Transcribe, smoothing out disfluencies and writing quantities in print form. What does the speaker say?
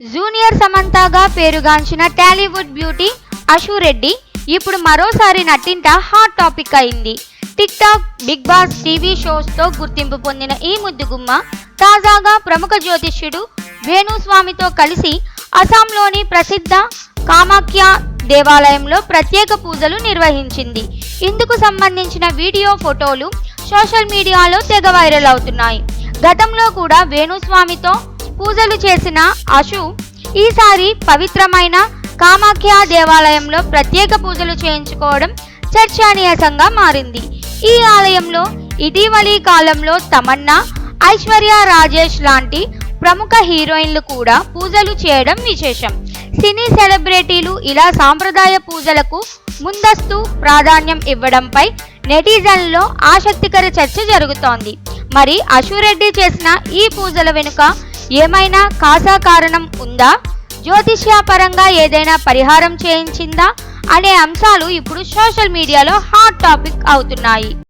Junior సమంతగా పేరుగాంచిన Tollywood beauty Ashu Reddy ఇప్పుడు మరోసారి నట్టింట హాట్ టాపిక్ అయింది. TikTok, big boss TV షోస్తో గుర్తింపు పొందిన ఈ ముద్దుగుమ్మ తాజాగా ప్రముఖ జ్యోతిష్యుడు వేణుస్వామితో కలిసి అస్సాంలోని ప్రసిద్ధ కామాఖ్య దేవాలయంలో ప్రత్యేక పూజలు నిర్వహించింది. ఇందుకు సంబంధించిన వీడియో, ఫోటోలు సోషల్ మీడియాలో తెగ వైరల్ అవుతున్నాయి. గతంలో కూడా వేణుస్వామితో పూజలు చేసిన అశు ఈసారి పవిత్రమైన కామాఖ్య దేవాలయంలో ప్రత్యేక పూజలు చేయించుకోవడం చర్చనీయాంశంగా మారింది. ఈ ఆలయంలో ఇటీవలి కాలంలో తమన్నా, ఐశ్వర్య రాజేష్ లాంటి ప్రముఖ హీరోయిన్లు కూడా పూజలు చేయడం విశేషం. సినీ సెలబ్రిటీలు ఇలా సాంప్రదాయ పూజలకు ముందస్తు ప్రాధాన్యం ఇవ్వడంపై నెటిజన్లలో ఆసక్తికర చర్చ జరుగుతోంది. మరి అశు రెడ్డి చేసిన ఈ పూజల వెనుక ఏమైనా కాసా కారణం ఉందా? జ్యోతిష్యపరంగా ఏదైనా పరిహారం చేయించిందా అనే అంశాలు ఇప్పుడు సోషల్ మీడియాలో హాట్ టాపిక్ అవుతున్నాయి.